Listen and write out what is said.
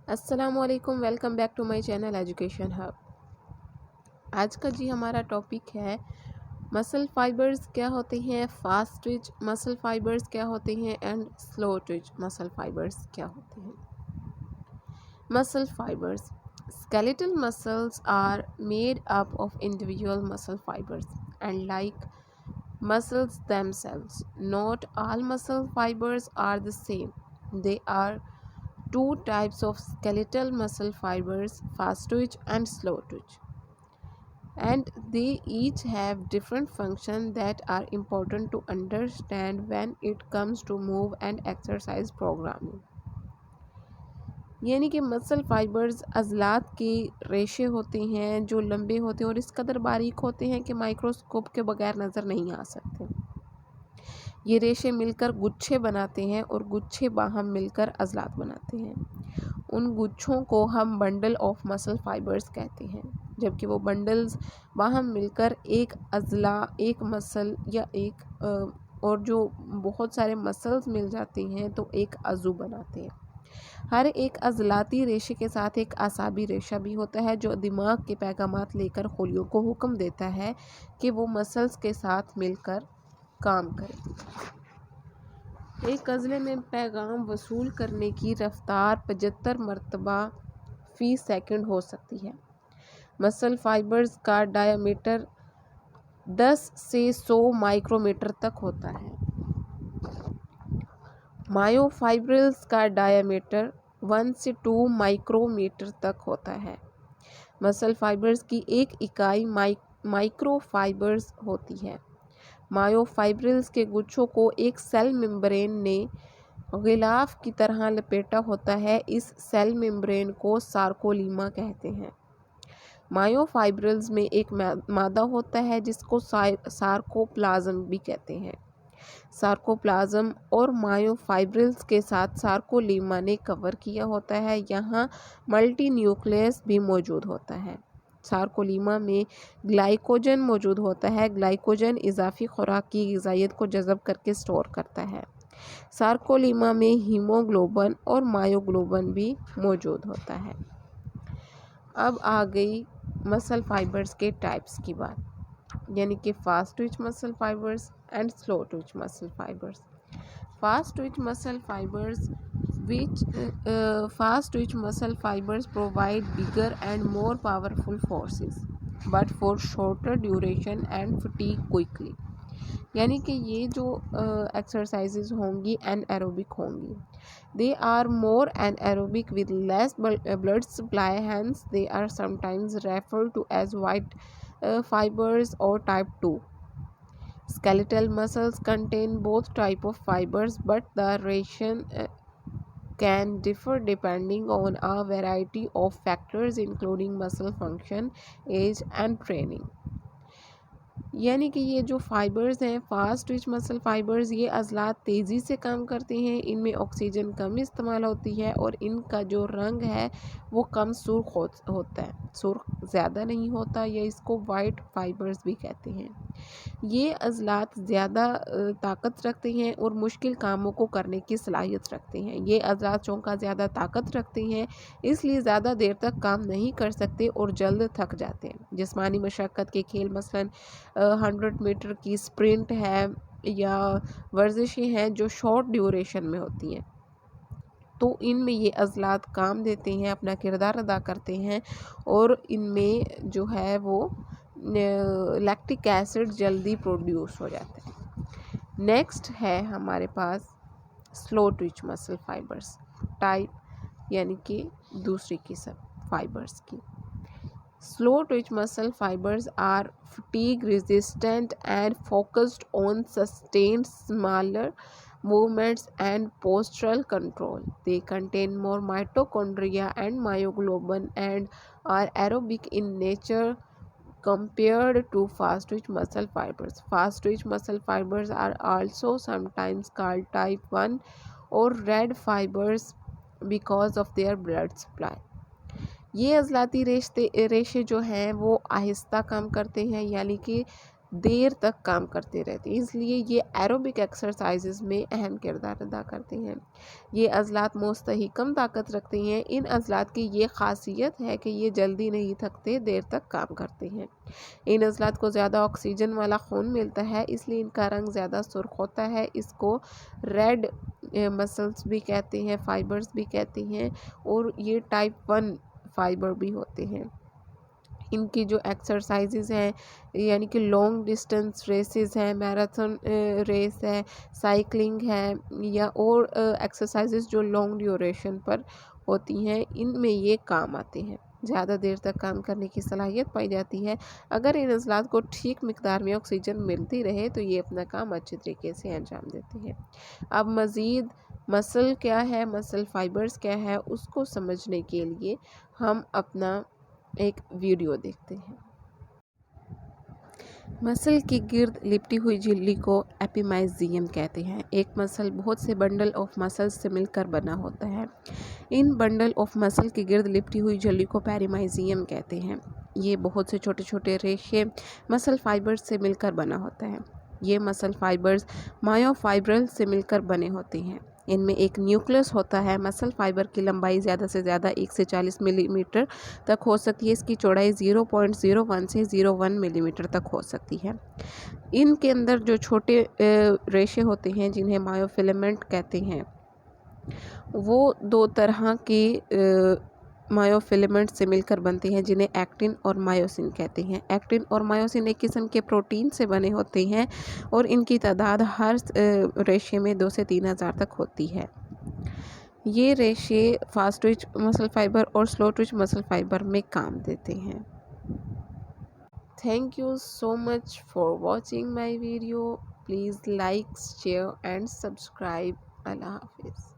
السلام علیکم، welcome back to my channel education hub. آج کا ہمارا ٹاپک ہے مسل فائبرز کیا ہوتے ہیں، فاسٹ ٹوئچ مسل فائبرز کیا ہوتے ہیں اینڈ سلو ٹوئچ مسل فائبرز کیا ہوتے ہیں۔ مسل fibres skeletal muscles are made up of individual muscle fibers and like muscles themselves, not all muscle fibers are the same. They are two types of skeletal muscle fibers, fast twitch and slow twitch, and they each have different functions that are important to understand when it comes to move and exercise programming. یعنی کہ مسل fibres عضلات کے ریشے ہوتے ہیں جو لمبے ہوتے ہیں اور اس قدر باریک ہوتے ہیں کہ مائکروسکوپ کے بغیر نظر نہیں آ سکتے۔ یہ ریشے مل کر گچھے بناتے ہیں اور گچھے باہم مل کر عضلات بناتے ہیں۔ ان گچھوں کو ہم بنڈل آف مسل فائبرز کہتے ہیں، جبکہ وہ بنڈلز باہم مل کر ایک عضلہ، ایک مسل یا ایک اور جو بہت سارے مسلز مل جاتے ہیں تو ایک عضو بناتے ہیں۔ ہر ایک عضلاتی ریشے کے ساتھ ایک اعصابی ریشہ بھی ہوتا ہے جو دماغ کے پیغامات لے کر خلیوں کو حکم دیتا ہے کہ وہ مسلز کے ساتھ مل کر کام کریں۔ ایک عضلے میں پیغام وصول کرنے کی رفتار 75 مرتبہ فی سیکنڈ ہو سکتی ہے۔ مسل فائبرز کا ڈائیامیٹر 10 سے 100 مائکرومیٹر تک ہوتا ہے۔ مایو فائبرز کا ڈائیامیٹر 1 سے 2 مائکرومیٹر تک ہوتا ہے۔ مسل فائبرز کی ایک اکائی مائکرو فائبرز ہوتی ہے۔ مایو فائبرز کے گچھوں کو ایک سیل ممبرین نے غلاف کی طرح لپیٹا ہوتا ہے۔ اس سیل ممبرین کو سارکولیما کہتے ہیں۔ مایو فائبرز میں ایک مادہ ہوتا ہے جس کو سارکوپلازم بھی کہتے ہیں۔ سارکوپلازم اور مایو فائبرز کے ساتھ سارکولیما نے کور کیا ہوتا ہے۔ یہاں ملٹی نیوکلیس بھی موجود ہوتا ہے۔ سارکولیما میں گلائکوجن موجود ہوتا ہے۔ گلائکوجن اضافی خوراک کی غذائیت کو جذب کر کے سٹور کرتا ہے۔ سارکولیما میں ہیموگلوبن اور مایوگلوبن بھی موجود ہوتا ہے۔ اب آ گئی مسل فائبرز کے ٹائپس کی بات، یعنی کہ فاسٹ ٹوئچ مسل فائبرز اینڈ سلو ٹوئچ مسل فائبرز۔ فاسٹ ٹوئچ مسل fibers provide bigger and more powerful forces but for shorter duration and fatigue quickly. یعنی کہ یہ جو ایکسرسائزز ہوں گی ان ایروبک ہوں گی. They are more anaerobic with less blood supply, hence they are sometimes referred to as white fibers or type 2. Skeletal muscles contain both types of fibers, but the ratio can differ depending on a variety of factors including muscle function, age and training. یعنی کہ یہ جو fibres ہیں fast ٹوئچ مسل fibres, یہ عضلات تیزی سے کام کرتے ہیں، ان میں آکسیجن کم استعمال ہوتی ہے اور ان کا جو رنگ ہے وہ کم سرخ ہوتا ہے، سرخ زیادہ نہیں ہوتا، یا اس کو وائٹ فائبرز بھی کہتے ہیں۔ یہ عضلات زیادہ طاقت رکھتے ہیں اور مشکل کاموں کو کرنے کی صلاحیت رکھتے ہیں۔ یہ عضلات چونکہ زیادہ طاقت رکھتے ہیں اس لیے زیادہ دیر تک کام نہیں کر سکتے اور جلد تھک جاتے ہیں۔ جسمانی مشقت کے کھیل مثلاً 100 میٹر کی سپرنٹ ہے یا ورزشیں ہیں جو شارٹ ڈیوریشن میں ہوتی ہیں، تو ان میں یہ عضلات کام دیتے ہیں، اپنا کردار ادا کرتے ہیں اور ان میں جو ہے وہ لیکٹک ایسڈ جلدی پروڈیوس ہو جاتا ہے۔ نیکسٹ ہے ہمارے پاس سلو ٹوئچ مسل فائبرز ٹائپ، یعنی کہ دوسری قسم فائبرز کی۔ Slow twitch muscle fibers are fatigue resistant and focused on sustained smaller movements and postural control. They contain more mitochondria and myoglobin and are aerobic in nature compared to fast twitch muscle fibers. Fast twitch muscle fibers are also sometimes called type 1 or red fibers because of their blood supply. یہ عضلاتی ریشے جو ہیں وہ آہستہ کام کرتے ہیں، یعنی کہ دیر تک کام کرتے رہتے ہیں، اس لیے یہ ایروبک ایکسرسائزز میں اہم کردار ادا کرتے ہیں۔ یہ عضلات مستحکم طاقت رکھتے ہیں۔ ان عضلات کی یہ خاصیت ہے کہ یہ جلدی نہیں تھکتے، دیر تک کام کرتے ہیں۔ ان عضلات کو زیادہ آکسیجن والا خون ملتا ہے، اس لیے ان کا رنگ زیادہ سرخ ہوتا ہے۔ اس کو ریڈ مسلز بھی کہتے ہیں، فائبرز بھی کہتے ہیں، اور یہ ٹائپ 1 فائبر بھی ہوتے ہیں۔ ان کی جو ایکسرسائزز ہیں یعنی کہ لانگ ڈسٹنس ریسز ہیں، میراتھن ریس ہے، سائیکلنگ ہے، یا اور ایکسرسائزز جو لانگ ڈیوریشن پر ہوتی ہیں، ان میں یہ کام آتے ہیں۔ زیادہ دیر تک کام کرنے کی صلاحیت پائی جاتی ہے۔ اگر ان عضلات کو ٹھیک مقدار میں آکسیجن ملتی رہے تو یہ اپنا کام اچھے طریقے سے انجام دیتے ہیں۔ اب مزید مسل کیا ہے، مسل فائبرز کیا ہے، اس کو سمجھنے کے لیے ہم اپنا ایک ویڈیو دیکھتے ہیں۔ مسل کی گرد لپٹی ہوئی جھلی کو ایپیمائزیم کہتے ہیں۔ ایک مسل بہت سے بنڈل آف مسل سے مل کر بنا ہوتا ہے۔ ان بنڈل آف مسل کی گرد لپٹی ہوئی جھلی کو پیریمائزیم کہتے ہیں۔ یہ بہت سے چھوٹے چھوٹے ریشے مسل فائبرز سے مل کر بنا ہوتا ہے۔ یہ مسل فائبرز مایو فائبرل سے مل کر بنے ہوتے ہیں۔ ان میں ایک نیوکلس ہوتا ہے۔ مسل فائبر کی لمبائی زیادہ سے زیادہ 1 سے 40 ملی میٹر تک ہو سکتی ہے۔ اس کی چوڑائی 0.01 سے 0.1 ملی میٹر تک ہو سکتی ہے۔ ان کے اندر جو چھوٹے ریشے ہوتے ہیں جنہیں مایو فلمنٹ کہتے ہیں، وہ 2 طرح کے مایو فلمنٹ سے مل کر بنتے ہیں جنہیں ایکٹن اور مایوسن کہتے ہیں۔ ایکٹن اور مایوسن ایک قسم کے پروٹین سے بنے ہوتے ہیں اور ان کی تعداد ہر ریشے میں 2 سے 3 ہزار تک ہوتی ہے۔ یہ ریشے فاسٹ ٹوئچ مسل فائبر اور سلو ٹوئچ مسل فائبر میں کام دیتے ہیں۔ Thank you so much for watching my video. Please like, share and subscribe. Allah Hafiz.